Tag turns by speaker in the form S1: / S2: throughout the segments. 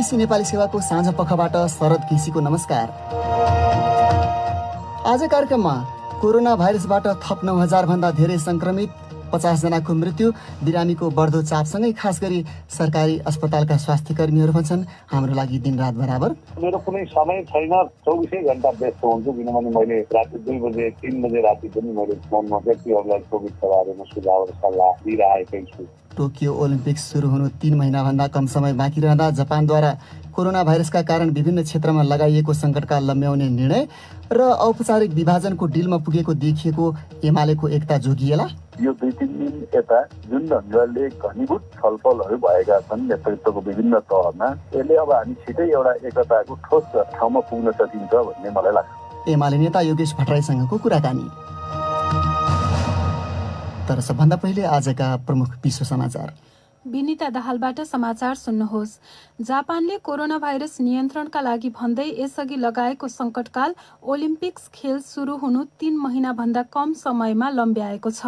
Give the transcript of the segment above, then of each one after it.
S1: BBC Nepali सेवाको साँझ पखबाट शरद केसीको नमस्कार। आज कार्यक्रममा कोरोना भाइरसबाट थप 9,000 भन्दा धेरै संक्रमित, 50 जनाको मृत्यु, बिरामीको बढ्दो चापसँगै खास गरी सरकारी अस्पतालका स्वास्थ्य कर्मीहरू भन्छन् हाम्रो लागि दिनरात बराबर।
S2: मेरो कुनै समय छैन, 24 घण्टा व्यस्त हुन्छु, किनभने मैले राति 2 बजे 3 बजे राति पनि मैले फोनमा व्यक्तिहरूलाई कोभिडका बारेमा सुझाव र सल्लाह दिइरहेकै छु।
S1: टोकियो ओलम्पिक्स सुरु हुनु 3 महिनाभन्दा कम समय बाँकी रहँदा जापानद्वारा कोरोना भाइरसका कारण विभिन्न क्षेत्रमा लगाइएको सङ्कटकाल लम्ब्याउने निर्णय र औपचारिक विभाजनको डिलमा पुगेको देखिएको एमालेको एकता जोगिएला।
S3: यो 2-3 दिन यता जुन ढङ्गले घनीभूत छलफलहरू भएका छन् नेतृत्वको विभिन्न तहमा, यसले अब हामी छिटै एउटा एकताको ठोस ठाउँमा पुग्न सकिन्छ भन्ने मलाई लाग्छ।
S1: एमाले नेता योगेश भट्टराईसँगको कुराकानी। तर सबभन्दा पहिले आजका प्रमुख विश्व समाचार।
S4: विनिता दाहालबाट समाचार सुन्नुहोस्। जापानले कोरोना भाइरस नियन्त्रणका लागि भन्दै यसअघि लगाएको सङ्कटकाल ओलिम्पिक्स खेल सुरु हुनु 3 महिनाभन्दा कम समयमा लम्ब्याएको छ।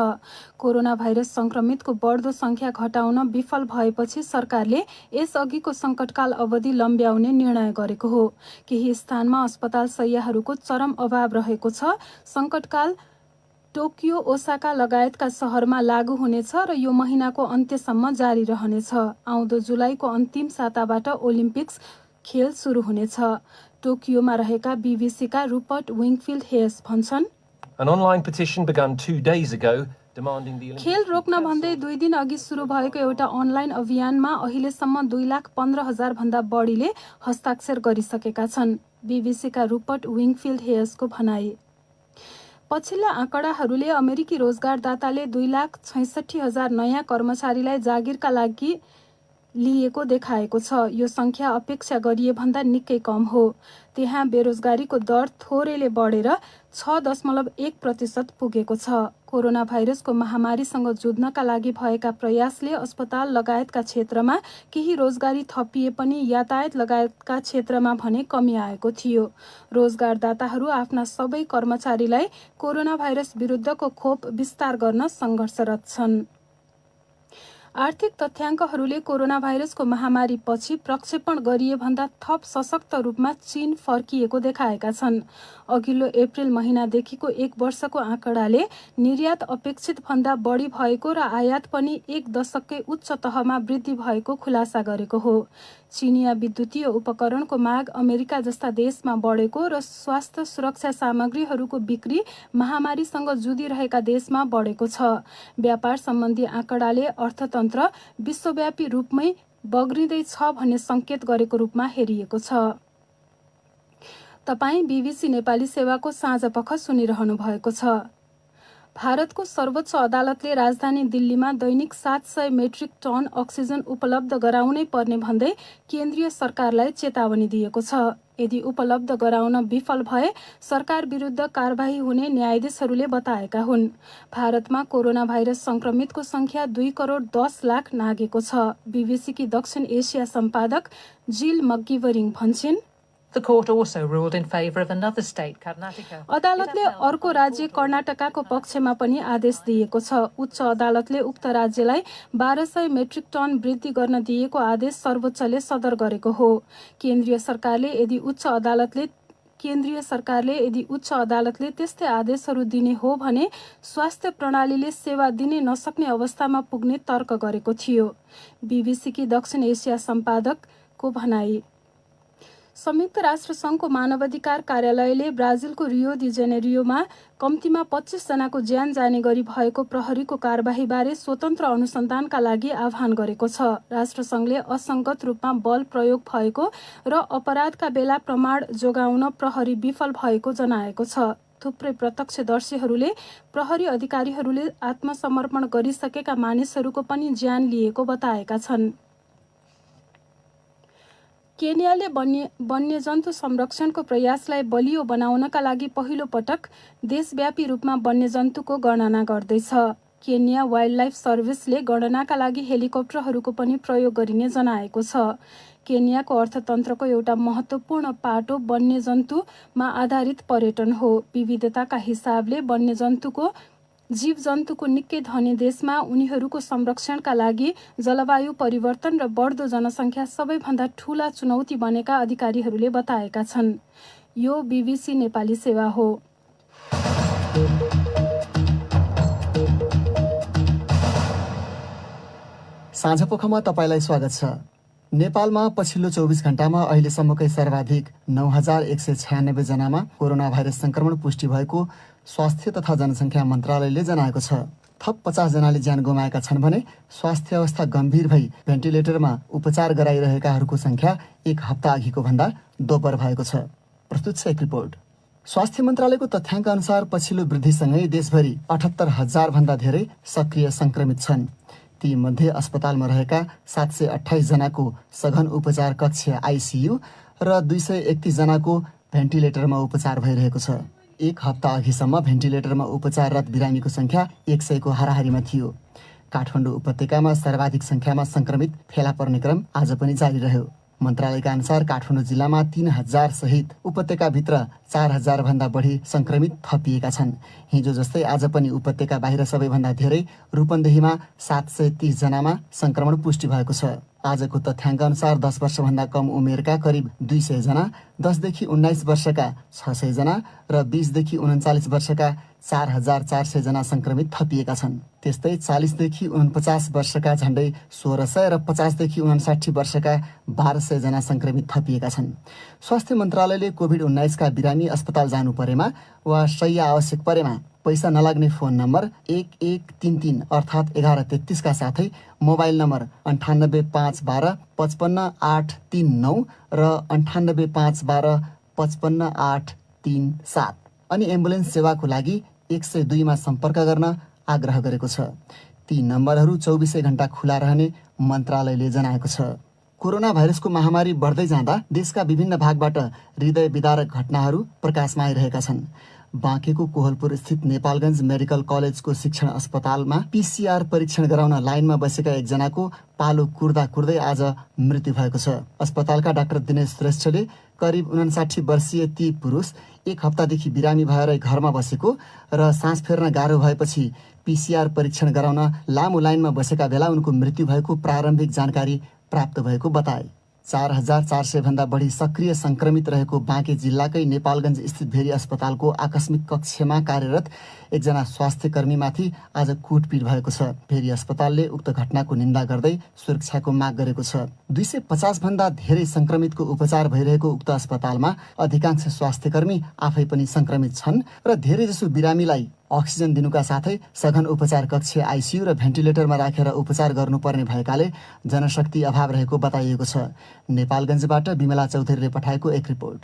S4: कोरोना भाइरस संक्रमितको बढ्दो संख्या घटाउन विफल भएपछि सरकारले यसअघिको सङ्कटकाल अवधि लम्ब्याउने निर्णय गरेको हो। केही स्थानमा अस्पताल शय्याहरूको चरम अभाव रहेको छ। सङ्कटकाल टोकियो, ओसाका लगायतका सहरमा लागू हुनेछ र यो महिनाको अन्त्यसम्म जारी रहनेछ। आउँदो जुलाईको अन्तिम साताबाट ओलिम्पिक्स खेल सुरु हुनेछ। टोकियोमा रहेका बीबीसीका रुपर्ट विङफिल्ड हेयस भन्छन्, खेल रोक्न भन्दै 2 दिन अघि सुरु भएको एउटा अनलाइन अभियानमा अहिलेसम्म 2,15,000 भन्दा बढीले हस्ताक्षर गरिसकेका छन्। बीबीसीका रुपर्ट विङफिल्ड हेयसको भनाई। पछिल्ला आँकडाहरूले अमेरिकी रोजगारदाताले 2,66,000 नयाँ कर्मचारीलाई जागिरका लागि लिएको देखाएको छ। यो संख्या अपेक्षा गरिए भन्दा निकै कम हो। त्यहाँ बेरोजगारीको दर थोरैले बढेर 6.1% पुगेको छ। कोरोना भाइरसको महामारीसँग जुझ्नका लागि भएका प्रयासले अस्पताल लगायतका क्षेत्रमा केही रोजगारी थपिए पनि यातायात लगायतका क्षेत्रमा भने कमी आएको थियो। रोजगारदाताहरू आफ्ना सबै कर्मचारीलाई कोरोना भाइरस विरुद्धको खोप विस्तार गर्न सङ्घर्षरत छन्। आर्थिक तथ्याङ्कहरूले कोरोना भाइरसको महामारी पछि प्रक्षेपण गरिए भन्दा थप सशक्त रूपमा चीन फर्किएको देखाएका छन्। अघिल्लो अप्रिल महिनादेखिको 1 वर्षको आँकडाले निर्यात अपेक्षित भन्दा बढी भएको र आयात पनि 1 दशककै उच्च तहमा वृद्धि भएको खुलासा गरेको हो। चिनिया विद्युतीय उपकरणको माग अमेरिका जस्ता देशमा बढेको र स्वास्थ्य सुरक्षा सामग्रीहरूको बिक्री महामारीसँग जुधिरहेका देशमा बढेको छ। व्यापार सम्बन्धी आँकडाले अर्थतन्त्र विश्वव्यापी रूपमै बग्रिँदैछ भन्ने सङ्केत गरेको रूपमा हेरिएको छ। तपाईँ बीबीसी नेपाली सेवाको साँझ पख सुनिरहनु भएको छ। भारतको सर्वोच्च अदालतले राजधानी दिल्लीमा दैनिक 700 मेट्रिक टन अक्सिजन उपलब्ध गराउनै पर्ने भन्दै केन्द्रीय सरकारलाई चेतावनी दिएको छ। यदि उपलब्ध गराउन विफल भए सरकार विरुद्ध कारबाही हुने न्यायाधीशहरूले बताएका हुन्। भारतमा कोरोना भाइरस संक्रमितको संख्या 2,10,00,000 नागेको छ। बीबीसीकी दक्षिण एसिया सम्पादक जिल मक्गिवरिङ भन्छन्,
S5: The court also ruled in favour of another state, Karnataka.
S4: अदालतले अर्को राज्य कर्नाटकाको पक्षमा पनि आदेश दिएको छ। उच्च अदालतले उक्त राज्यलाई 1,200 मेट्रिक टन वृद्धि गर्न दिएको आदेश सर्वोच्चले सदर गरेको हो। केन्द्रीय सरकारले यदि उच्च अदालतले त्यस्तै आदेशहरू दिने हो भने स्वास्थ्य प्रणालीले सेवा दिने नसक्ने अवस्थामा पुग्ने तर्क गरेको थियो। बीबीसीकी दक्षिण एसिया सम्पादकको भनाई। संयुक्त राष्ट्र सङ्घको मानवाधिकार कार्यालयले ब्राजिलको रियो डी जेनेरियोमा कम्तीमा 25 जनाको ज्यान जाने गरी भएको प्रहरीको कारबाहीबारे स्वतन्त्र अनुसन्धानका लागि आह्वान गरेको छ। राष्ट्रसङ्घले असङ्गत रूपमा बल प्रयोग भएको र अपराधका बेला प्रमाण जोगाउन प्रहरी विफल भएको जनाएको छ। थुप्रै प्रत्यक्षदर्शीहरूले प्रहरी अधिकारीहरूले आत्मसमर्पण गरिसकेका मानिसहरूको पनि ज्यान लिएको बताएका छन्। केन्याले वन्यजन्तु संरक्षणको प्रयासलाई बलियो बनाउनका लागि पहिलो पटक देशव्यापी रूपमा वन्यजन्तुको गणना गर्दैछ। केन्या वाइल्डलाइफ सर्भिसले गणनाका लागि हेलिकप्टरहरूको पनि प्रयोग गरिने जनाएको छ। केन्याको अर्थतन्त्रको एउटा महत्त्वपूर्ण पाटो वन्यजन्तुमा आधारित पर्यटन हो। विविधताका हिसाबले वन्यजन्तुको जीव जन्तुको निकै धनी देशमा उनीहरूको संरक्षणका लागि जलवायु परिवर्तन र बढ्दो जनसङ्ख्या सबैभन्दा ठूला चुनौती बनेका अधिकारीहरूले बताएका छन्। यो BBC नेपाली सेवा हो।
S1: साँझपोखमा तपाईलाई स्वागत छ। नेपालमा पछिल्लो 24 घण्टामा अहिलेसम्मकै सर्वाधिक 9196 जनामा कोरोना भाइरस संक्रमण पुष्टि भएको स्वास्थ्य तथा जनसङ्ख्या मन्त्रालयले जनाएको छ। थप 50 जनाले ज्यान गुमाएका छन् भने स्वास्थ्य अवस्था गम्भीर भई भेन्टिलेटरमा उपचार गराइरहेकाहरूको संख्या एक हप्ता अघिको भन्दा दोब्बर भएको छ। प्रस्तुत छ एक रिपोर्ट। स्वास्थ्य मन्त्रालयको तथ्याङ्क अनुसार पछिल्लो वृद्धिसँगै देशभरि 78,000 भन्दा धेरै सक्रिय संक्रमित छन्। ती मध्ये अस्पतालमा रहेका 728 जनाको सघन उपचार कक्ष ICU र 231 जनाको भेन्टिलेटरमा उपचार भइरहेको छ। एक हप्ता अघिसम्म भेन्टिलेटरमा उपचाररत बिरामीको संख्या 100 को हाराहारीमा थियो। काठमाडौँ उपत्यकामा सर्वाधिक संख्यामा संक्रमित फेला पर्ने क्रम आज पनि जारी रह्यो। मन्त्रालयका अनुसार काठमाडौँ जिल्लामा 3000 सहित उपत्यकाभित्र 4000 भन्दा बढी संक्रमित थपिएका छन्। हिजो जस्तै आज पनि उपत्यका बाहिर सबैभन्दा धेरै रूपन्देहीमा 730 जनामा संक्रमण पुष्टि भएको छ। आजको तथ्याङ्क अनुसार 10 वर्षभन्दा कम उमेरका करिब 200 जना, 10 देखि 19 वर्षका 600 जना र 20 देखि 39 वर्षका 4400 जना संक्रमित थपिएका छन्। त्यस्तै 40 देखि 49 वर्षका झण्डै 1600 र 50 देखि 59 वर्षका 1200 जना संक्रमित थपिएका छन्। स्वास्थ्य मन्त्रालयले कोभिड-19 का बिरामी अस्पताल जानु परेमा वा शय्या आवश्यक परेमा पैसा नलाग्ने फोन नम्बर 1133 अर्थात् 1133 का साथै मोबाइल नम्बर 98512 55839 र 98512 55837 अनि एम्बुलेन्स सेवाको लागि 102 मा सम्पर्क गर्न आग्रह गरेको छ। ती नम्बरहरू 24 घण्टा खुला रहने मन्त्रालयले जनाएको छ। कोरोना भाइरसको महामारी बढ्दै जाँदा देशका विभिन्न भागबाट हृदय विदारक घटनाहरू प्रकाशमा आइरहेका छन्। बाँकेको कोहलपुर स्थित नेपालगञ्ज मेडिकल कलेजको शिक्षण अस्पतालमा PCR परीक्षण गराउन लाइनमा बसेका एकजनाको पालो कुर्दा कुर्दै आज मृत्यु भएको छ। अस्पतालका डाक्टर दिनेश श्रेष्ठले करिब 59 वर्षीय ती पुरुष एक हप्तादेखि बिरामी भएर घरमा बसेको र सास फेर्न गाह्रो भएपछि PCR परीक्षण गराउन लामो लाइनमा बसेका बेला उनको मृत्यु भएको प्रारम्भिक जानकारी प्राप्त भएको बताए। 4400 भन्दा बढी सक्रिय संक्रमित रहेको बाँके जिल्लाकै नेपालगञ्ज स्थित भेरी अस्पतालको आकस्मिक कक्षमा कार्यरत एकजना स्वास्थ्य कर्मीमाथि आज कुटपिट भएको छ। भेरी अस्पतालले उक्त घटनाको निन्दा गर्दै सुरक्षाको माग गरेको छ। 250 भन्दा धेरै संक्रमितको उपचार भइरहेको उक्त अस्पतालमा अधिकांश स्वास्थ्य कर्मी आफै पनि संक्रमित छन् र धेरैजसो बिरामीलाई अक्सिजन दिनुका साथै सघन उपचार कक्ष ICU र भेन्टिलेटरमा राखेर उपचार गर्नुपर्ने भएकाले जनशक्ति अभाव रहेको बताइएको छ। नेपालगञ्जबाट बिमला चौधरीले पठाएको एक रिपोर्ट।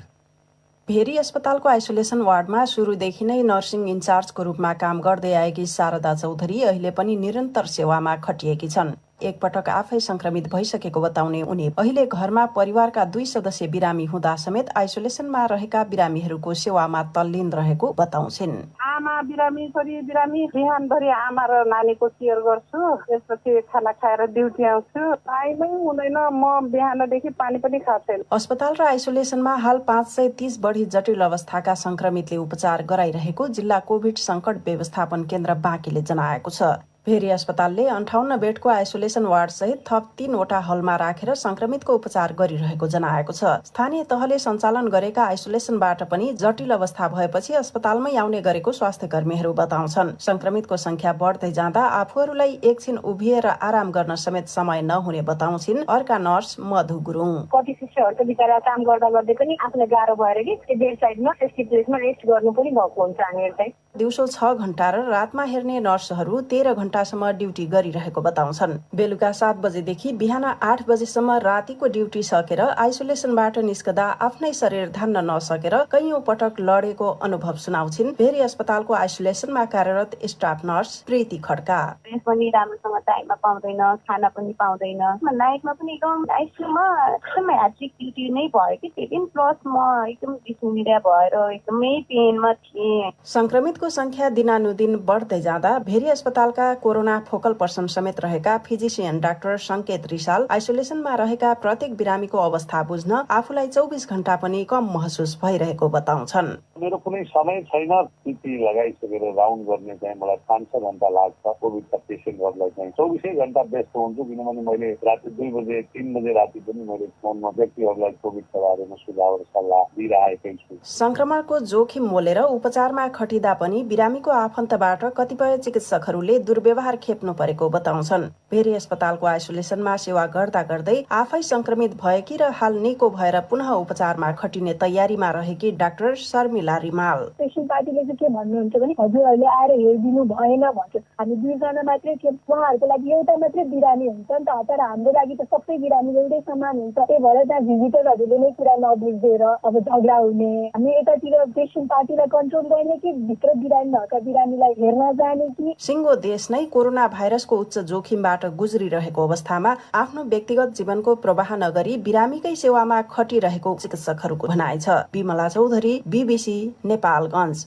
S6: भेरी अस्पतालको आइसोलेसन वार्डमा सुरुदेखि नै नर्सिङ इन्चार्जको रूपमा काम गर्दै आएकी शारदा चौधरी अहिले पनि निरन्तर सेवामा खटिएकी छन्। एकपटक आफै संक्रमित भइसकेको बताउने उनी अहिले घरमा परिवारका 2 सदस्य बिरामी हुँदा समेत आइसोलेसनमा रहेका बिरामीहरूको सेवामा तल्लीन रहेको बताउँछिन्।
S7: आमा बिरामी, छोरी बिरामी, बिहानभरि आमा र नानीको केयर गर्छु, त्यसपछि खाना खाएर ड्युटी आउँछु। टाइमै हुँदैन, म बिहानदेखि पानी पनि खाँदैन।
S6: अस्पताल र आइसोलेसनमा हाल 530 बढी जटिल अवस्थाका संक्रमितले उपचार गराइरहेको जिल्ला कोभिड संकट व्यवस्थापन केन्द्र बाँकेले जनाएको छ। भेरी अस्पतालले 58 बेडको आइसोलेसन वार्ड सहित थप 3 वटा हलमा राखेर संक्रमितको उपचार गरिरहेको जनाएको छ। स्थानीय तहले सञ्चालन गरेका आइसोलेसनबाट पनि जटिल अवस्था भएपछि अस्पतालमै आउने गरेको स्वास्थ्य कर्मीहरू बताउँछन्। संक्रमितको संख्या बढ्दै जाँदा आफूहरूलाई एकछिन उभिएर आराम गर्न समेत समय नहुने बताउँछिन् अर्का नर्स मधु गुरुङ।
S8: कति शिष्यहरू त बिचारा काम गर्दा गर्दै पनि आफूलाई गाह्रो भएर कि बेड साइडमा सेफ्टी प्लेसमा रेस्ट गर्नु पनि भएको हुन्छ। हामीहरूलाई
S6: दिउँसो 6 घण्टा र रातमा हेर्ने नर्सहरू 13 घण्टासम्म ड्युटी गरिरहेको बताउँछन्। बेलुका 7 बजेदेखि बिहान 8 बजेसम्म रातिको ड्युटी सकेर आइसोलेसनबाट निस्कदा आफ्नै शरीर धान्न नसकेर कैयौं पटक लडेको अनुभव सुनाउँछिन् भेरी अस्पतालको आइसोलेसनमा कार्यरत स्टाफ नर्स प्रीति खड्का।
S8: पनि राम्रोसँग टाइममा पाउँदैन, खाना पनि पाउँदैन। नाइटमा पनि एकदम आइसियुमा एकदम ह्याट्रिक ड्युटी नै भयो कि त्यही दिन प्लस म एकदम डिसुनिरिया भएर एकदमै पेनमा थिएँ।
S6: संक्रमितको संख्या दिनानुदिन बढ्दै जाँदा भेरी अस्पतालका कोरोना फोकल पर्सन समेत रहेका फिजिसियन डाक्टर संकेत रिसाल आइसोलेसनमा रहेका प्रत्येक बिरामीको अवस्था बुझ्न आफूलाई 24 घण्टा पनि कम महसुस भइरहेको बताउँछन्।
S2: मेरो कुनै समय छैन, पिपी लगाइसकेर राउन्ड गर्ने चाहिँ मलाई 5-6 घण्टा लाग्छ। कोभिडका पेसेन्टहरूलाई चाहिँ 24 घण्टा व्यस्त हुन्छु, किनभने मैले राति 2 बजे 3 बजे राति पनि मैले फोनमा व्यक्तिहरूलाई कोभिडका बारेमा सुझाव र सल्लाह दिइरहेकै छु।
S6: संक्रमणको जोखिम मोलेर उपचारमा खटिँदा पनि बिरामीको आफन्तबाट कतिपय चिकित्सकहरूले दुर्व्यवहार खेप्नु परेको बताउँछन्। भेरी अस्पतालको आइसोलेसनमा सेवा गर्दा गर्दै आफै संक्रमित भएकी र हाल निको भएर पुनः उपचारमा खटिने तयारीमा रहेकी डाक्टर शर्मिला रिमाल।
S9: पेसेन्ट पार्टीले चाहिँ के भन्नुहुन्छ भने हजुरहरूले आएर हेरिदिनु भएन भन्छ। हामी 2 जना मात्रै थियौँ, उहाँहरूको लागि एउटा मात्रै बिरामी हुन्छ नि त, तर हाम्रो लागि त सबै बिरामी एउटै समान हुन्छ। त्यही भएर त्यहाँ भिजिटरहरूले नै कुरा नबुझ्दै अब झगडा हुने। हामी यतातिर पेसेन्ट पार्टीलाई कन्ट्रोल गर्ने कि भित्र बिरामी भएका बिरामीलाई हेर्न जाने कि।
S6: सिङ्गो देश नै कोरोना भाइरसको उच्च जोखिमबाट गुज्रिरहेको अवस्थामा आफ्नो व्यक्तिगत जीवनको प्रवाह नगरी बिरामीकै सेवामा खटिरहेको चिकित्सकहरूको भनाइ छ। बिमला चौधरी, BBC नेपालगञ्ज।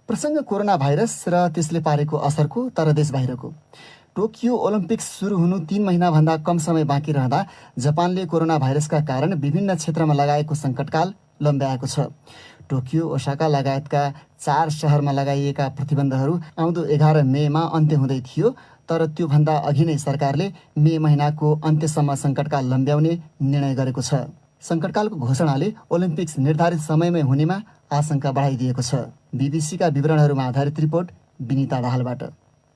S1: प्रसङ्ग कोरोना भाइरस र त्यसले पारेको असरको तर देश बाहिरको। टोकियो ओलम्पिक्स सुरु हुनु 3 महिनाभन्दा कम समय बाँकी रहँदा जापानले कोरोना भाइरसका कारण विभिन्न क्षेत्रमा लगाएको सङ्कटकाल लम्ब्याएको छ। टोकियो, ओसाका लगायतका 4 शहरमा लगाइएका प्रतिबन्धहरू आउँदो 11 मेमा अन्त्य हुँदै थियो, तर त्योभन्दा अघि नै सरकारले मे महिनाको अन्त्यसम्म सङ्कटकाल लम्ब्याउने निर्णय गरेको छ। सङ्कटकालको घोषणाले ओलम्पिक्स निर्धारित समयमै हुनेमा आशंका बढाइदिएको छ। बीबीसीका विवरणहरूमा आधारित रिपोर्ट विनिता दाहालबाट।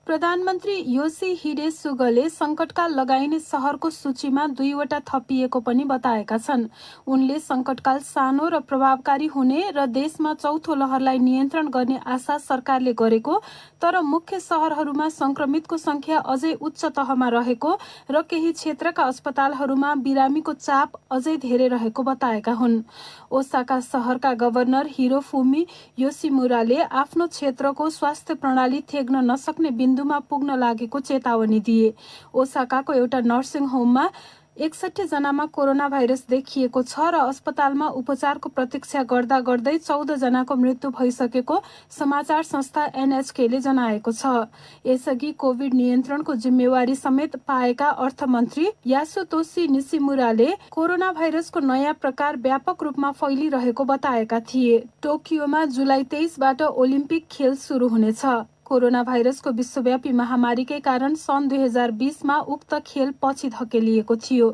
S4: प्रधानमन्त्री योसिहिडे सुगाले सङ्कटकाल लगाइने सहरको सूचीमा 2वटा थपिएको पनि बताएका छन्। उनले सङ्कटकाल सानो र प्रभावकारी हुने र देशमा चौथो लहरलाई नियन्त्रण गर्ने आशा सरकारले गरेको, तर मुख्य सहरहरूमा संक्रमितको संख्या अझै उच्च तहमा रहेको र केही क्षेत्रका अस्पतालहरूमा बिरामीको चाप अझै धेरै रहेको बताएका हुन्। ओसाका सहरका गभर्नर हिरोफुमी योसिमुराले आफ्नो क्षेत्रको स्वास्थ्य प्रणाली थेग्न नसक्ने बिन्दुमा पुग्न लागेको चेतावनी दिए। ओसाकाको एउटा नर्सिङ होममा 61 जनामा कोरोना भाइरस देखिएको छ र अस्पतालमा उपचारको प्रतीक्षा गर्दा गर्दै 14 जनाको मृत्यु भइसकेको समाचार संस्था NHK ले जनाएको छ। यसअघि कोभिड नियन्त्रणको जिम्मेवारी समेत पाएका अर्थमन्त्री यासुतोसी निशिमुराले कोरोना भाइरसको नयाँ प्रकार व्यापक रूपमा फैलिरहेको बताएका थिए। टोकियोमा जुलाई 23बाट ओलिम्पिक खेल सुरु हुनेछ। कोरोना भाइरसको विश्वव्यापी महामारीकै कारण सन् 2020मा उक्त खेल पछि धकेलिएको थियो।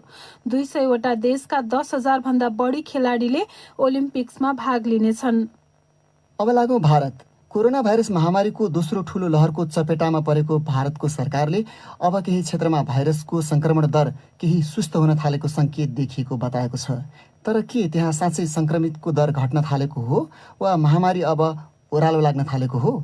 S4: 200वटा देशका 10,000 भन्दा बढी खेलाडीले ओलिम्पिक्समा भाग लिनेछन्।
S1: अब लागौं भारत। कोरोना भाइरस महामारीको दोस्रो ठूलो लहरको चपेटामा परेको भारतको सरकारले अब केही क्षेत्रमा भाइरसको संक्रमण दर केही सुस्त हुन थालेको संकेत देखिएको बताएको छ। तर के त्यहाँ साँच्चै संक्रमितको दर घट्न थालेको हो वा महामारी अब ओह्रालो लाग्न थालेको हो?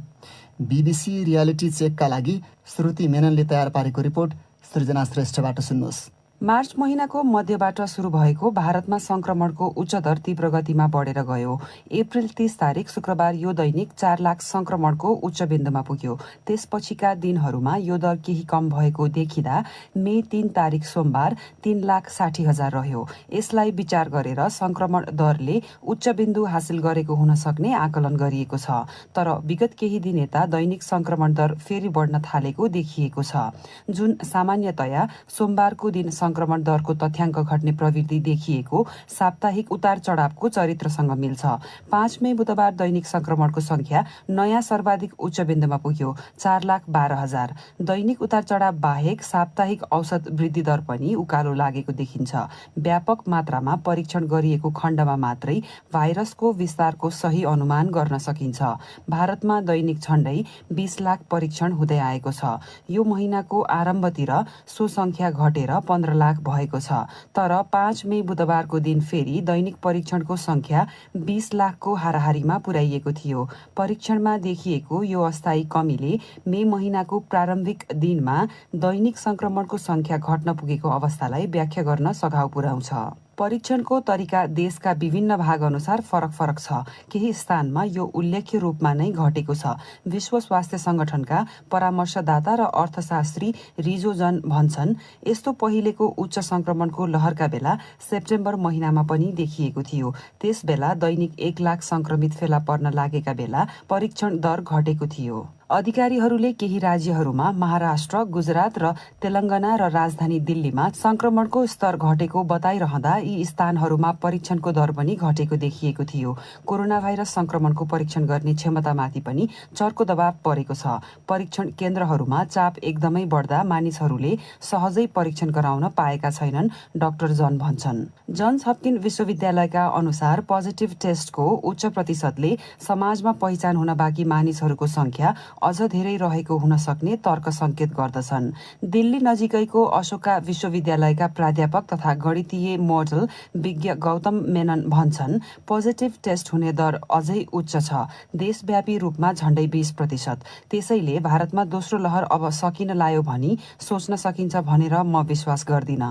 S1: BBC रियालिटी चेकका लागि श्रुति मेननले तयार पारेको रिपोर्ट सृजना श्रेष्ठबाट सुन्नुहोस्।
S10: मार्च महिनाको मध्यबाट सुरु भएको भारतमा संक्रमणको उच्च दर तीव्र गतिमा बढेर गयो। अप्रिल 30 तारिक शुक्रबार यो दैनिक 4 लाख संक्रमणको उच्च बिन्दुमा पुग्यो। त्यसपछिका दिनहरूमा यो दर केही कम भएको देखिँदा मे 3 तारिक सोमबार 3,60,000 रह्यो। यसलाई विचार गरेर संक्रमण दरले उच्च बिन्दु हासिल गरेको हुन सक्ने आकलन गरिएको छ। तर विगत केही दिन यता दैनिक संक्रमण दर फेरि बढ्न थालेको देखिएको छ, जुन सामान्यतया सोमबारको दिन संक्रमण दरको तथ्याङ्क घट्ने प्रवृत्ति देखिएको साप्ताहिक उतार चढावको चरित्रसँग मिल्छ। 5 मे बुधबार दैनिक संक्रमणको संख्या नयाँ सर्वाधिक उच्च बिन्दुमा पुग्यो, 4,12,000। दैनिक उतार चढाव बाहेक साप्ताहिक औसत वृद्धि दर पनि उकालो लागेको देखिन्छ। व्यापक मात्रामा परीक्षण गरिएको खण्डमा मात्रै भाइरसको विस्तारको सही अनुमान गर्न सकिन्छ। भारतमा दैनिक झण्डै 20 लाख परीक्षण हुँदै आएको छ। यो महिनाको आरम्भतिर सो संख्या घटेर 15 लाख भएको छ। तर 5 मे बुधबारको दिन फेरि दैनिक परीक्षणको संख्या 20 लाखको हाराहारीमा पुर्याइएको थियो। परीक्षणमा देखिएको यो अस्थायी कमीले मे महिनाको प्रारम्भिक दिनमा दैनिक संक्रमणको संख्या घट्न पुगेको अवस्थालाई व्याख्या गर्न सघाउ पुर्याउँछ। परीक्षणको तरिका देशका विभिन्न भाग अनुसार फरक फरक छ। केही स्थानमा यो उल्लेख्य रूपमा नै घटेको छ। विश्व स्वास्थ्य संगठनका परामर्शदाता र अर्थशास्त्री रिजोजन भन्छन्, यस्तो पहिलेको उच्च संक्रमणको लहरका बेला सेप्टेम्बर महिनामा पनि देखिएको थियो। त्यसबेला दैनिक 1 लाख संक्रमित फेला पर्न लागेका बेला परीक्षण दर घटेको थियो। अधिकारीहरूले केही राज्यहरूमा महाराष्ट्र, गुजरात र तेलंगाना र राजधानी दिल्लीमा संक्रमणको स्तर घटेको बताइरहँदा यी स्थानहरूमा परीक्षणको दर पनि घटेको देखिएको थियो। कोरोना भाइरस संक्रमणको परीक्षण गर्ने क्षमतामाथि पनि चर्को दबाव परेको छ। परीक्षण केन्द्रहरूमा चाप एकदमै बढ्दा मानिसहरूले सहजै परीक्षण गराउन पाएका छैनन्, डाक्टर जन भन्छन्। जन्स हपकिन्स विश्वविद्यालयका अनुसार पोजिटिभ टेस्टको उच्च प्रतिशतले समाजमा पहिचान हुन बाँकी मानिसहरूको संख्या अझ धेरै रहेको हुन सक्ने तर्क संकेत गर्दछन्। दिल्ली नजिकैको अशोका विश्वविद्यालयका प्राध्यापक तथा गणितीय मोडल विज्ञ गौतम मेनन भन्छन्, पोजिटिभ टेस्ट हुने दर अझै उच्च छ, देशव्यापी रूपमा झण्डै 20%। त्यसैले भारतमा दोस्रो लहर अब सकिन लाग्यो भनी सोच्न सकिन्छ भनेर म विश्वास गर्दिन।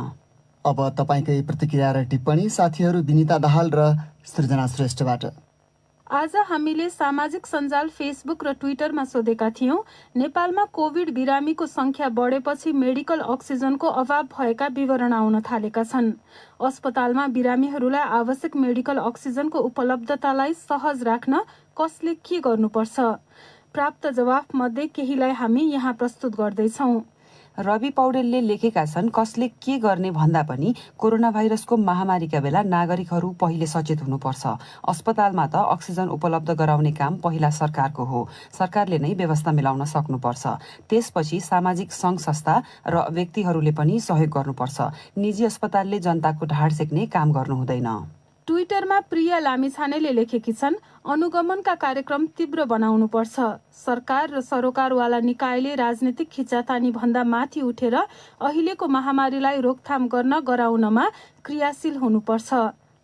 S1: अब तपाईँकै प्रतिक्रिया र टिप्पणी साथीहरू विनिता दाहाल र सृजना श्रेष्ठबाट।
S4: आज हामीले सामाजिक सञ्जाल फेसबुक र ट्विटरमा सोधेका थियौं, नेपालमा कोभिड बिरामीको संख्या बढेपछि मेडिकल अक्सिजनको अभाव भएका विवरण आउन थालेका छन्। अस्पतालमा बिरामीहरूलाई आवश्यक मेडिकल अक्सिजनको उपलब्धतालाई सहज राख्न कसले के गर्नुपर्छ? प्राप्त जवाफ मध्ये केहीलाई हामी यहाँ प्रस्तुत गर्दैछौं।
S10: रवि पौडेलले लेखेका छन्, कसले के गर्ने भन्दा पनि कोरोना भाइरसको महामारीका बेला नागरिकहरू पहिले सचेत हुनुपर्छ। अस्पतालमा त अक्सिजन उपलब्ध गराउने काम पहिला सरकारको हो, सरकारले नै व्यवस्था मिलाउन सक्नुपर्छ। त्यसपछि सामाजिक सङ्घ संस्था र व्यक्तिहरूले पनि सहयोग गर्नुपर्छ। निजी अस्पतालले जनताको ढाड सेक्ने काम गर्नु हुँदैन।
S4: ट्विटरमा प्रिया लामिछानेले लेखेकी छन्, अनुगमनका कार्यक्रम तीव्र बनाउनुपर्छ। सरकार र सरोकारवाला निकायले राजनीतिक खिचातानी भन्दा माथि उठेर अहिलेको महामारीलाई रोकथाम गर्न गराउनमा क्रियाशील हुनुपर्छ।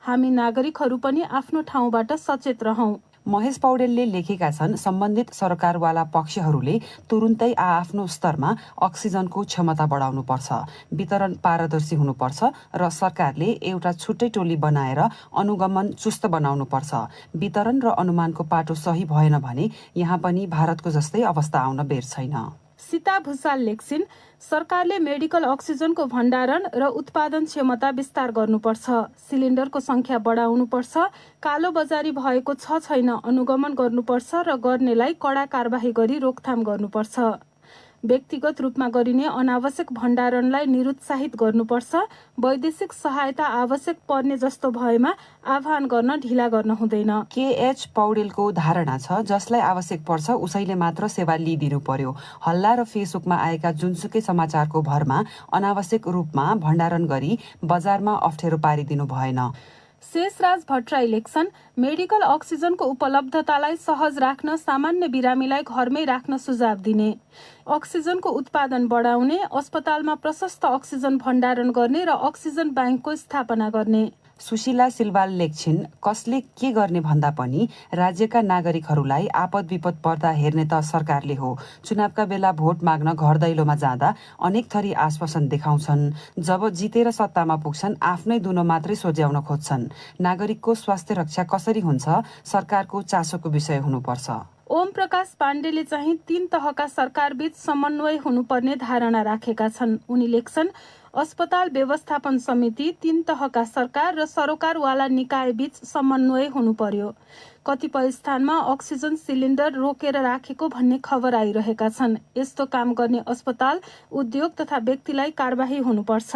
S4: हामी नागरिकहरू पनि आफ्नो ठाउँबाट सचेत रहौं।
S10: महेश पौडेलले लेखेका छन्, सम्बन्धित सरकारवाला पक्षहरूले तुरुन्तै आफ्नो स्तरमा अक्सिजनको क्षमता बढाउनुपर्छ, वितरण पारदर्शी हुनुपर्छ र सरकारले एउटा छुट्टै टोली बनाएर अनुगमन चुस्त बनाउनुपर्छ। वितरण र अनुमानको पाटो सही भएन भने यहाँ पनि भारतको जस्तै अवस्था आउन बेर छैन।
S4: सीता भूषाल लेख्छिन्, सरकारले मेडिकल अक्सिजनको भण्डारण र उत्पादन क्षमता विस्तार गर्नुपर्छ, सिलिन्डरको संख्या बढाउनुपर्छ, कालो बजारी भएको छ छैन अनुगमन गर्नुपर्छ र गर्नेलाई कडा कारबाही गरी रोकथाम गर्नुपर्छ। व्यक्तिगत रूपमा गरिने अनावश्यक भण्डारणलाई निरुत्साहित गर्नुपर्छ। वैदेशिक सहायता आवश्यक पर्ने जस्तो भएमा आह्वान गर्न ढिला गर्न हुँदैन।
S10: केएच पौडेलको धारणा छ, जसलाई आवश्यक पर्छ उसैले मात्र सेवा लिइदिनु पर्यो। हल्ला र फेसबुकमा आएका जुनसुकै समाचारको भरमा अनावश्यक रूपमा भण्डारण गरी बजारमा अप्ठ्यारो पारिदिनु भएन।
S4: शेषराज भट्टराई लेख्छन्, मेडिकल अक्सिजनको उपलब्धतालाई सहज राख्न सामान्य बिरामीलाई घरमै राख्न सुझाव दिने, अक्सिजनको उत्पादन बढाउने, अस्पतालमा प्रशस्त अक्सिजन भण्डारण गर्ने र अक्सिजन ब्याङ्कको स्थापना गर्ने।
S10: सुशीला सिलवाल लेख्छिन्, कसले के गर्ने भन्दा पनि राज्यका नागरिकहरूलाई आपद विपद पर्दा हेर्ने त सरकारले हो। चुनावका बेला भोट माग्न घर दैलोमा जाँदा अनेक थरी आश्वासन देखाउँछन्, जब जितेर सत्तामा पुग्छन् आफ्नै दुनो मात्रै सोझ्याउन खोज्छन्। नागरिकको स्वास्थ्य रक्षा कसरी हुन्छ, सरकारको चासोको विषय हुनुपर्छ।
S4: ओम प्रकाश पाण्डेले चाहिँ 3 तहका सरकारबीच समन्वय हुनुपर्ने धारणा राखेका छन्। उनी लेख्छन्, अस्पताल व्यवस्थापन समिति, 3 तहका सरकार र सरोकारवाला निकाय बीच समन्वय हुनु पर्यो। कतिपय स्थानमा अक्सिजन सिलिन्डर रोकेर राखेको भन्ने खबर आइरहेका छन्। यस्तो काम गर्ने अस्पताल, उद्योग तथा व्यक्तिलाई कारबाही हुनुपर्छ।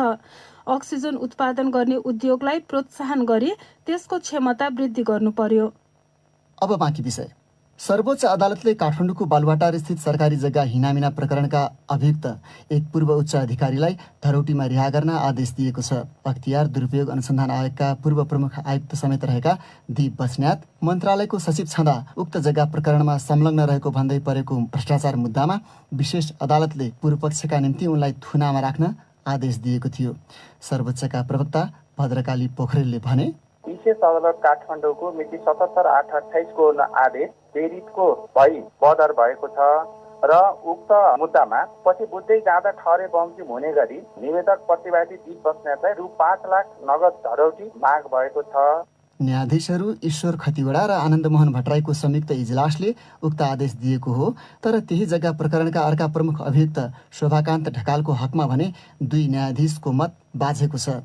S4: अक्सिजन उत्पादन गर्ने उद्योगलाई प्रोत्साहन गरी त्यसको क्षमता वृद्धि गर्नु पर्यो।
S1: अब बाँकी विषय। सर्वोच्च अदालतले काठमाडौँको बालुवाटार स्थित सरकारी जग्गा हिनामिना प्रकरणका अभियुक्त एक पूर्व उच्च अधिकारीलाई धरौटीमा रिहा गर्न आदेश दिएको छ। अख्तियार दुरुपयोग अनुसन्धान आयोगका पूर्व प्रमुख आयुक्त समेत रहेका दीप बस्नेत मन्त्रालयको सचिव छँदा उक्त जग्गा प्रकरणमा संलग्न रहेको भन्दै परेको भ्रष्टाचार मुद्दामा विशेष अदालतले पूर्व पक्षका निम्ति उनलाई थुनामा राख्न आदेश दिएको थियो। सर्वोच्चका प्रवक्ता भद्रकाली पोखरेलले भने,
S11: विशेष अदालत काठमाडौँको मिति 77/8/28 को आदेश प्रेरितको भई बदर भएको छ र उक्त मुद्दामा पछि बुझ्दै जाँदा ठहरे बमोजिम हुने गरी निवेदक प्रतिवादी दीप बस्नेतलाई रु 5 लाख नगद धरौटी माग भएको छ।
S1: न्यायाधीशहरू ईश्वर खतिवडा र आनन्दमोहन भट्टराईको संयुक्त इजलासले उक्त आदेश दिएको हो। तर त्यही जग्गा प्रकरणका अर्का प्रमुख अभियुक्त शोभाकान्त ढकालको हकमा भने 2 न्यायाधीशको मत बाझेको छ।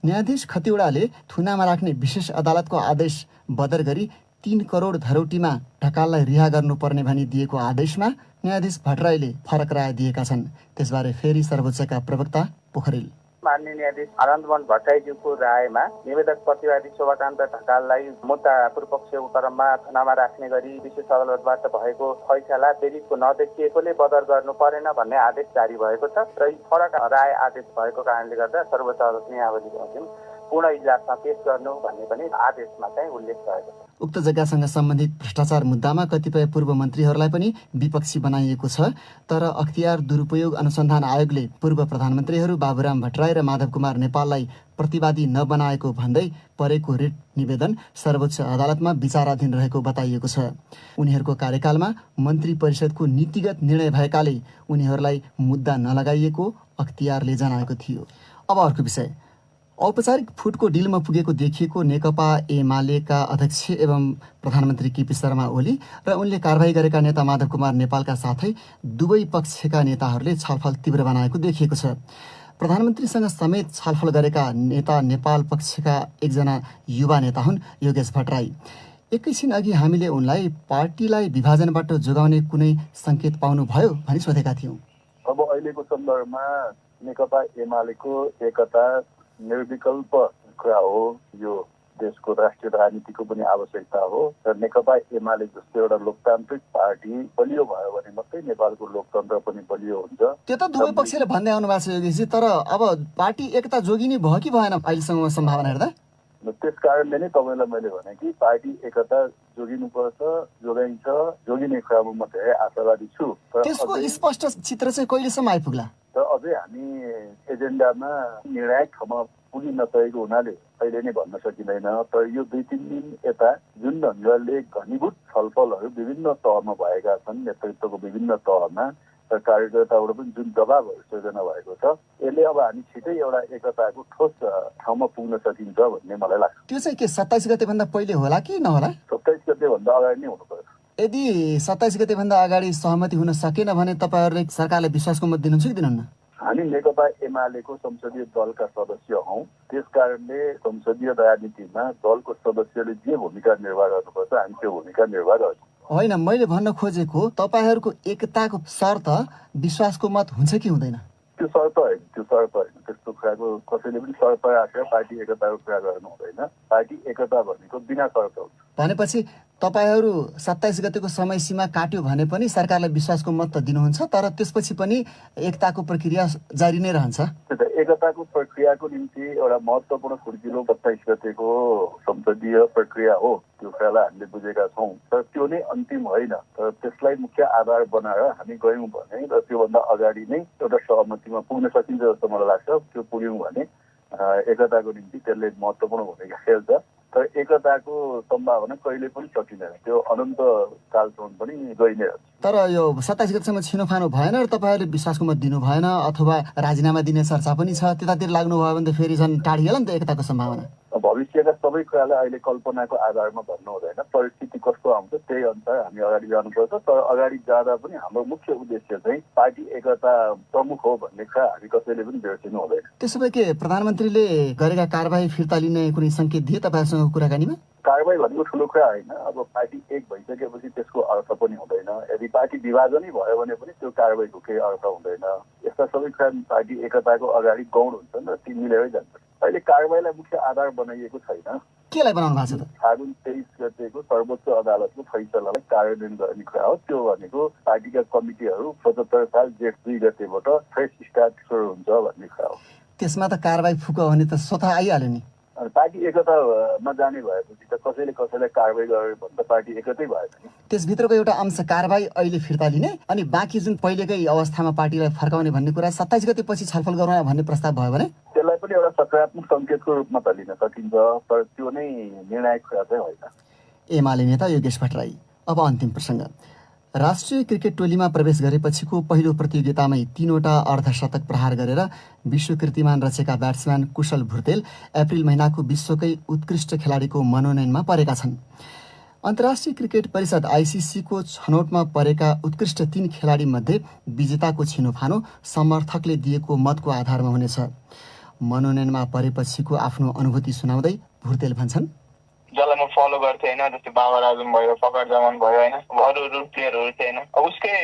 S1: न्यायाधीश खतिवडाले थुनामा राख्ने विशेष अदालतको आदेश बदर गरी 3 करोड धरौटीमा ढकाललाई रिहा गर्नुपर्ने भनी दिएको आदेशमा न्यायाधीश भट्टराईले फरक राय दिएका छन्। त्यसबारे फेरि सर्वोच्चका प्रवक्ता पोखरेल।
S11: माननीय न्यायाधीश आनन्दमोहन भट्टराईज्यूको रायमा निवेदक प्रतिवादी शोभाकान्त ढकाललाई मुद्दा पूर्वपक्ष उत्तरमा थानामा राख्ने गरी विशेष अदालतबाट भएको फैसला बेरिजको नदेखिएकोले बदर गर्नु परेन भन्ने आदेश जारी भएको छ र यी फरक राय आदेश भएको कारणले गर्दा सर्वोच्च अदालत नियावली बमोजिम पूर्ण इजलासमा पेश गर्नु भन्ने पनि आदेशमा चाहिँ उल्लेख भएको छ।
S1: उक्त जग्गासँग सम्बन्धित भ्रष्टाचार मुद्दामा कतिपय पूर्व मन्त्रीहरूलाई पनि विपक्षी बनाइएको छ। तर अख्तियार दुरुपयोग अनुसन्धान आयोगले पूर्व प्रधानमन्त्रीहरू बाबुराम भट्टराई र माधव कुमार नेपाललाई प्रतिवादी नबनाएको भन्दै परेको रिट निवेदन सर्वोच्च अदालतमा विचाराधीन रहेको बताइएको छ। उनीहरूको कार्यकालमा मन्त्री परिषदको नीतिगत निर्णय भएकाले उनीहरूलाई मुद्दा नलगाइएको अख्तियारले जनाएको थियो। अब अर्को विषय, औपचारिक फुटको डिलमा पुगेको देखिएको नेकपा एमालेका अध्यक्ष एवं प्रधानमन्त्री केपी शर्मा ओली र उनले कारबाही गरेका नेता माधव कुमार नेपालका साथै दुवै पक्षका नेताहरूले छलफल तीव्र बनाएको देखिएको छ। प्रधानमन्त्रीसँग समेत छलफल गरेका नेता नेपाल पक्षका एकजना युवा नेता हुन् योगेश भट्टराई। एकैछिन अघि हामीले उनलाई पार्टीलाई विभाजनबाट जोगाउने कुनै सङ्केत पाउनुभयो भनी सोधेका थियौँ।
S3: अब अहिलेको सन्दर्भमा नेकपा एमालेको एकता निर्विकल्प कुरा हो। यो देशको राष्ट्रिय राजनीतिको पनि आवश्यकता हो र नेकपा एमाले जस्तो एउटा लोकतान्त्रिक पार्टी बलियो भयो भने मात्रै नेपालको लोकतन्त्र पनि बलियो हुन्छ।
S1: त्यो त दुवै पक्षले भन्दै आउनु भएको छ योगेशजी, तर अब पार्टी एकता जोगिने भयो कि भएन अहिलेसम्म सम्भावना हेर्दा?
S3: त्यस कारणले नै तपाईँलाई मैले भने कि पार्टी एकता जोगिनुपर्छ, जोगाइन्छ, जोगिने कुरामा म धेरै आशावादी छु।
S1: त्यसको स्पष्ट चित्र चाहिँ कहिलेसम्म आइपुग्ला?
S3: र अझै हामी एजेन्डामा निर्णायक ठाउँमा पुगि नसकेको हुनाले अहिले नै भन्न सकिँदैन। तर यो 2-3 दिन यता जुन ढङ्गले घनीभूत छलफलहरू विभिन्न तहमा भएका छन्, नेतृत्वको विभिन्न तहमा र कार्यकर्ताबाट पनि जुन दबावहरू सृजना भएको छ, यसले अब हामी छिटै एउटा एकताको ठोस ठाउँमा पुग्न सकिन्छ भन्ने मलाई लाग्छ।
S1: त्यो चाहिँ के 27 गतेभन्दा पहिले होला कि नहोला?
S3: 27 गतेभन्दा अगाडि नै हुनुपर्छ।
S1: यदि 27 गतेभन्दा अगाडि सहमति हुन सकेन भने तपाईँहरूले सरकारलाई विश्वासको मत दिनुहुन्छ कि दिनुहुन्न?
S3: हामी नेकपा एमालेको संसदीय दलका सदस्य हौँ। त्यस कारणले संसदीय राजनीतिमा दलको सदस्यले जे भूमिका निर्वाह गर्नुपर्छ हामी त्यो भूमिका निर्वाह गर्छौँ।
S1: होइन, मैले भन्न खोजेको तपाईँहरूको एकताको शर्त विश्वासको मत हुन्छ कि हुँदैन?
S3: त्यो शर्त होइन, त्यस्तो कुराको कसैले पनि शर्त राखेर पार्टी एकताको कुरा गर्नु हुँदैन। पार्टी एकता भनेको बिना शर्त हुन्छ।
S1: भनेपछि तपाईँहरू 27 गतेको समय सीमा काट्यो भने पनि सरकारलाई विश्वासको मत त दिनुहुन्छ, तर त्यसपछि पनि एकताको प्रक्रिया जारी नै रहन्छ।
S3: एकताको प्रक्रियाको निम्ति एउटा महत्त्वपूर्ण खुड्किलो 27 गतेको संसदीय प्रक्रिया हो। त्यो कुरालाई हामीले बुझेका छौँ, तर त्यो नै अन्तिम होइन। तर त्यसलाई मुख्य आधार बनाएर हामी गयौँ भने र त्योभन्दा अगाडि नै एउटा सहमतिमा पुग्न सकिन्छ जस्तो मलाई लाग्छ। त्यो पुग्यौँ भने एकताको निम्ति त्यसले महत्त्वपूर्ण भूमिका खेल्छ। तर एकताको सम्भावना कहिले पनि सकिँदैन, त्यो अनन्त कालसम्म पनि गइ नै रहन्छ।
S1: तर यो 27 गतेसम्म छिनोफानो भएन र तपाईँहरूले विश्वासको मत दिनु भएन अथवा राजीनामा दिने चर्चा पनि छ, त्यतातिर लाग्नुभयो भने त फेरि झन् टाढिएला नि त एकताको सम्भावना।
S3: भविष्यका सबै कुरालाई अहिले कल्पनाको आधारमा भन्नु हुँदैन। परिस्थिति कस्तो आउँछ त्यही अनुसार हामी अगाडि जानुपर्छ। तर अगाडि जाँदा पनि हाम्रो मुख्य उद्देश्य चाहिँ पार्टी एकता प्रमुख हो भन्ने कुरा हामी कसैले पनि बिर्सिनु हुँदैन।
S1: त्यसो भए के प्रधानमन्त्रीले गरेका कारबाही फिर्ता लिने कुनै सङ्केत दिए तपाईँहरूसँग कुराकानीमा?
S3: कारबाही भनेको ठुलो कुरा होइन। अब पार्टी एक भइसकेपछि त्यसको अर्थ पनि हुँदैन। यदि पार्टी विभाजनै भयो भने पनि त्यो कारबाहीको केही अर्थ हुँदैन। यस्ता सबै कुरा पार्टी एकताको अगाडि गौण हुन्छन् र ती मिलेरै जान्छ। अहिले कारबाहीलाई मुख्य आधार बनाइएको छैन।
S1: केलाई बनाउनु भएको छ त?
S3: फागुन 23 गतेको सर्वोच्च अदालतको फैसलालाई कार्यान्वयन गर्ने कुरा हो। त्यो भनेको पार्टीका कमिटीहरू 75 साल जेठ 2 गतेबाट फ्रेस स्टार्ट सुरु हुन्छ भन्ने कुरा हो।
S1: त्यसमा त कारबाही फुक्यो भने त स्वतः आइहाल्यो नि।
S3: पार्टी एकतामा जाने भएपछि त कसैले कसैलाई कारबाही गर्यो भने त पार्टी एकतै भयो नि।
S1: त्यसभित्रको एउटा अंश कारबाही अहिले फिर्ता लिने अनि बाँकी जुन पहिलेकै अवस्थामा पार्टीलाई फर्काउने भन्ने कुरा 27 गते पछि छलफल गरौँ भन्ने प्रस्ताव भयो भने
S3: त्यसलाई पनि एउटा सकारात्मक सङ्केतको रूपमा त लिन सकिन्छ। तर त्यो नै निर्णायक कुरा चाहिँ होइन।
S1: एमाले नेता योगेश भट्टराई। अब अन्तिम प्रसङ्ग, राष्ट्रिय क्रिकेट टोलीमा प्रवेश गरेपछिको पहिलो प्रतियोगितामै 3वटा अर्धशतक प्रहार गरेर विश्व कीर्तिमान रचेका ब्याट्सम्यान कुशल भुर्तेल अप्रिल महिनाको विश्वकै उत्कृष्ट खेलाडीको मनोनयनमा परेका छन्। अन्तर्राष्ट्रिय क्रिकेट परिषद आइसिसीको छनौटमा परेका उत्कृष्ट 3 खेलाडी मध्ये विजेताको छिनोफानो समर्थकले दिएको मतको आधारमा हुनेछ। मनोनयनमा परेपछिको आफ्नो अनुभूति सुनाउँदै भुर्तेल भन्छन्,
S12: जसलाई म फलो गर्थेँ होइन, जस्तै बाबर आजम भयो, फकर जमान भयो होइन, अरू प्लेयरहरू थिए होइन, उसकै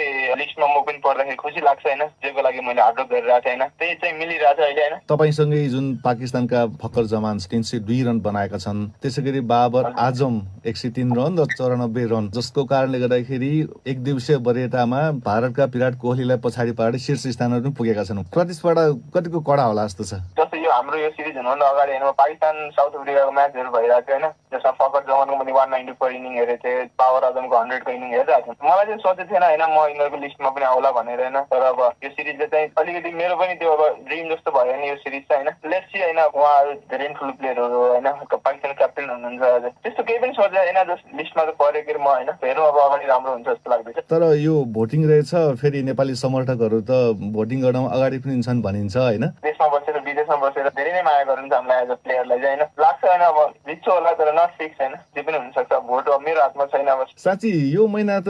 S12: लिस्टमा म पनि पर्दाखेरि खुसी लाग्छ होइन, जेको लागि मैले हार्डवर्क गरिरहेको थिएँ होइन, त्यही चाहिँ मिलिरहेछ अहिले होइन।
S13: तपाईसँगै जुन पाकिस्तानका फकर जमान 302 रन बनाएका छन्, त्यसै गरी बाबर आजम 103 रन र 94 रन, जसको कारणले गर्दाखेरि एक दिवसीय वरीयतामा भारतका विराट कोहलीलाई पछाडि पार्दै शीर्ष स्थानमा पनि पुगेका छन्। प्रतिस्पर्धा कतिको कडा होला जस्तो छ?
S12: जस्तो यो हाम्रो यो सिरिज हुनुभन्दा अगाडि होइन, पाकिस्तान साउथ अफ्रिकाको म्याचहरू भइरहेको थियो होइन, जसमा फकर जमानको पनि 194 इनिङ हेरेको थिएँ, बाबर आजमको 100 को इनिङ हेरिरहेको थिएँ। मलाई चाहिँ सोचेको थिएन होइन म यिनीहरूको लिस्टमा पनि आउला भनेर होइन, तर अब यो सिरिजले चाहिँ अलिकति मेरो पनि त्यो अब ड्रिम जस्तो भयो नि यो सिरिज चाहिँ होइन। लेट्स सी होइन, उहाँहरू धेरै ठुलो प्लेयरहरू होइन, पाकिस्तान क्याप्टेन हुनुहुन्छ, त्यस्तो केही पनि सोचेँ होइन, जस्ट लिस्टमा त पऱ्यो कि म होइन, हेरौँ अब अगाडि राम्रो हुन्छ जस्तो लाग्दैछ।
S13: तर यो भोटिङ रहेछ, फेरि नेपाली समर्थकहरू त भोटिङ गर्नमा अगाडि पनि छन् भनिन्छ होइन।
S12: देशमा बसेर विदेशमा बसेर धेरै नै माया गर्नुहुन्छ हामीलाई एज अ प्लेयरलाई चाहिँ होइन, लाग्छ होइन अब जित्छु होला तर नट फिक्स होइन, जे पनि हुनसक्छ, भोट अब मेरो हातमा छैन। अब
S13: साँच्ची यो महिना त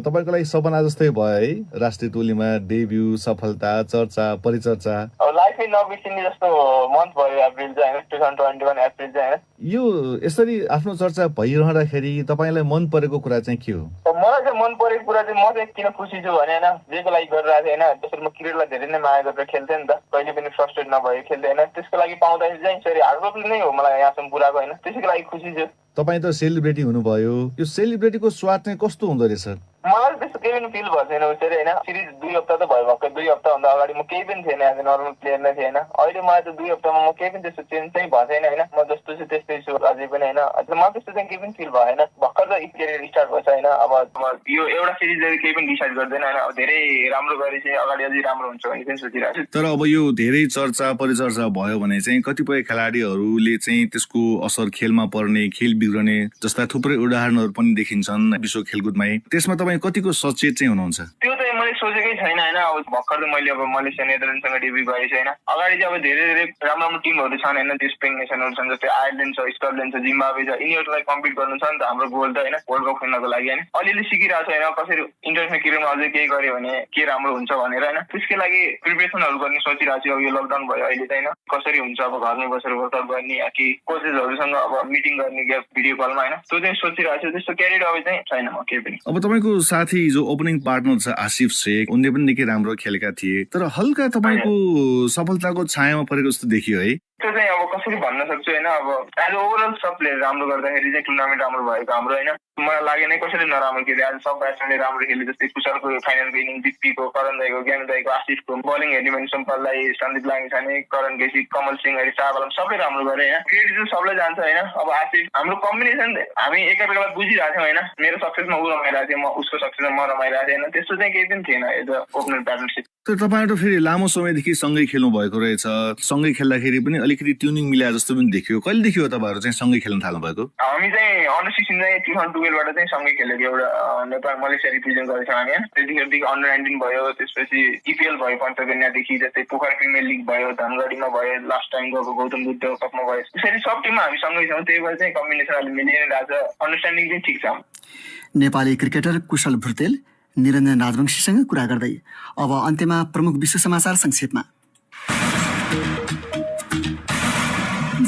S13: तपाईँको लागि सपना जस्तै भयो है, राष्ट्रिय टोलीमा डेब्यू, सफलता, चर्चा, परिचर्चा,
S12: अब लाइफै नबिर्सिने जस्तो मन्थ भयो अप्रिल चाहिँ होइन, 2021 अप्रिल चाहिँ होइन।
S13: यो यसरी आफ्नो चर्चा भइरहँदाखेरि तपाईँलाई मन परेको कुरा चाहिँ के हो?
S12: मलाई चाहिँ मन परेको कुरा चाहिँ म चाहिँ किन खुसी छु भने होइन, जेको लागि गरिरहेको थिएँ होइन, जसरी म क्रिकेटलाई धेरै नै माया गरेर खेल्थेँ नि त, कहिले पनि फ्रस्ट्रेट नभए खेल्थेँ होइन, त्यसको लागि पाउँदाखेरि चाहिँ सरी हार्डवर्क नै हो मलाई यहाँसम्म पुऱ्याएको होइन, त्यसैको लागि खुसी छु।
S13: तपाईँ त सेलिब्रेटी हुनुभयो, यो सेलिब्रेटीको स्वाद चाहिँ कस्तो हुँदो रहेछ?
S12: मलाई त्यस्तो केही पनि फिल भएको छैन उसरी होइन, सिरिज 2 हप्ता त भयो भएकै, 2 हप्ताभन्दा अगाडि म केही पनि थिएन, एज ए नर्मल प्लेयर नै थिएन। अहिले मलाई त 2 हप्तामा म केही पनि त्यस्तो चेन्ज चाहिँ भएको छैन होइन, म जस्तो छु त्यस्तै छु अझै पनि होइन, मलाई त्यस्तो चाहिँ केही पनि फिल भएन। भर्खर त करियर स्टार्ट भएको छ होइन, अब यो एउटा सिरिजले केही पनि डिसाइड गर्दैन होइन, अब धेरै राम्रो गरे चाहिँ अगाडि अझै राम्रो हुन्छ भने चाहिँ सोचिरहेको छु।
S13: तर अब यो धेरै चर्चा परिचर्चा भयो भने चाहिँ कतिपय खेलाडीहरूले चाहिँ त्यसको असर खेलमा पर्ने, खेल बिग्रने जस्ता थुप्रै उदाहरणहरू पनि देखिन्छन् विश्व खेलकुदमै। त्यसमा तपाईँ कतिको सचेत चाहिँ हुनुहुन्छ?
S12: त्यो चाहिँ मैले सोचेकै छैन होइन, अब भर्खर त मैले अब मलेसिया नेदरल्यान्डसँग डेब्यू गरेको छैन, अगाडि चाहिँ अब धेरै राम्रो टिमहरू छन् होइन, स्पेन नेसनहरू छन्, जस्तै आयरल्यान्ड छ, स्कटल्यान्ड छ, जिम्बाब्वे छ, यिनीहरूलाई कम्पिट गर्नु छ नि त हाम्रो गोल त होइन, वर्ल्ड कप खेल्नको लागि होइन। अलिअलि सिकिरहेको छ होइन, कसरी इन्टरनेसनल क्रिकेटमा अझै केही गर्यो भने के राम्रो हुन्छ भनेर होइन, त्यसकै लागि प्रिपरेसनहरू गर्ने सोचिरहेको छु। अब यो लकडाउन भयो अहिले चाहिँ होइन, कसरी हुन्छ अब घरमै बसेर वर्कआउट गर्ने या कि कोचेसहरूसँग अब मिटिङ गर्ने क्या भिडियो कलमा होइन, त्यो चाहिँ सोचिरहेको छु। त्यस्तो क्यारियर अब चाहिँ छैन म केही पनि।
S13: अब तपाईँको साथी जो ओपनिङ पार्टनर छ आसिफ शेख, उनले पनि निकै राम्रो खेलेका थिए, तर हल्का तपाईँको सफलताको छायामा परेको जस्तो देखियो है?
S12: त्यो चाहिँ अब कसरी भन्न सक्छु होइन, अब एज ओभरअल सब प्लेयर राम्रो गर्दाखेरि चाहिँ टुर्नामेन्ट राम्रो भएको हाम्रो होइन, मलाई लागेन कसरी नराम्रो खेले। आज सब ब्याट्सम्यानले राम्रो खेले, जस्तै कुशलको फाइनलको इनिङ, दिप्पीको, करण दाईको, ज्ञान दाईको, आशिषको बलिङ हेर्ने भने सम्पललाई, सन्दीप लामिछाने, करण केसी, कमल सिंह, शाहआलम सबै राम्रो गरे होइन, क्रेडिट चाहिँ सबलाई जान्छ होइन। अब आशिष हाम्रो कम्बिनेसन हामी एकअर्कालाई बुझिरहेको थियौँ होइन, मेरो सक्सेसमा ऊ रमाइरहेको थियो, म उसको सक्सेसमा म रमाइरहेको थिएँ होइन, त्यस्तो चाहिँ केही पनि थिएन एज अ ओपनर पार्टनरसिप।
S13: तर तपाईँहरू फेरि लामो समयदेखि सँगै खेल्नु भएको रहेछ, सँगै खेल्दाखेरि पनि अलिकति ट्युनिङ मिलाए जस्तो पनि देखियो। कहिलेदेखि हो तपाईँहरू चाहिँ सँगै खेल्न थाल्नु भएको?
S12: हामी चाहिँ अन्डर 16 चाहिँ 2012बाट चाहिँ सँगै खेलेको, एउटा नेपाल मलेसिया रिप्रेजेन्ट गरेको हामी होइन, त्यतिखेरदेखि अन्डर 19 भयो, त्यसपछि इपिएल भयो पञ्चकन्यादेखि, जस्तै पोखरा प्रिमियर लिग भयो, धनगढीमा भयो, लास्ट टाइम गएको गौतम बुद्ध कपमा भयो, त्यसरी सब टिममा हामी सँगै छौँ, त्यही भएर चाहिँ कम्बिनेसन अलि मिलिरहेको छ, अन्डरस्ट्यान्डिङ चाहिँ ठिक छ।
S1: नेपाली क्रिकेटर कुशल भुर्तेल निरञ्जन राजवंशीसँग कुरा गर्दै। अब अन्त्यमा प्रमुख विश्व समाचार संक्षेपमा।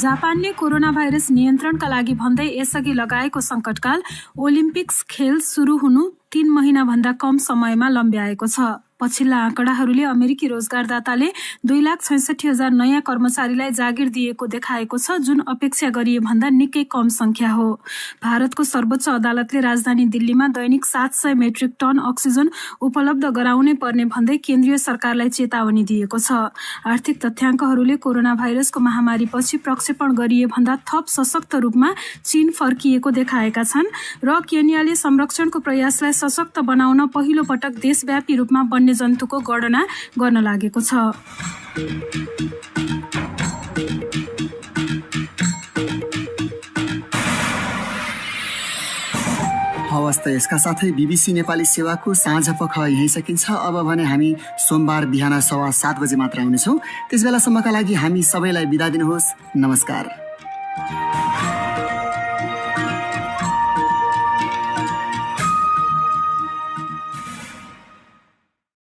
S4: जापानले कोरोना भाइरस नियन्त्रणका लागि भन्दै यसअघि लगाएको सङ्कटकाल ओलिम्पिक्स खेल सुरु हुनु 3 महिनाभन्दा कम समयमा लम्ब्याएको छ। पछिल्ला आँकडाहरूले अमेरिकी रोजगारदाताले 2,66,000 नयाँ कर्मचारीलाई जागिर दिएको देखाएको छ, जुन अपेक्षा गरिए भन्दा निकै कम संख्या हो। भारतको सर्वोच्च अदालतले राजधानी दिल्लीमा दैनिक 700 मेट्रिक टन अक्सिजन उपलब्ध गराउनै पर्ने भन्दै केन्द्रीय सरकारलाई चेतावनी दिएको छ। आर्थिक तथ्याङ्कहरूले कोरोना भाइरसको महामारीपछि प्रक्षेपण गरिए भन्दा थप सशक्त रूपमा चीन फर्किएको देखाएका छन् र केन्याले संरक्षणको प्रयासलाई सशक्त बनाउन पहिलो पटक देशव्यापी रूपमा वन्यजन्तुको गणना गर्न लागेको छ।
S1: हवस् त यसका साथै बीबीसी नेपाली सेवाको साँझपख यही सकिन्छ। अब भने हामी सोमबार बिहान 7:15 बजे मात्र आउनेछौँ। त्यसबेलासम्मका लागि हामी सबैलाई बिदा दिनुहोस्। नमस्कार।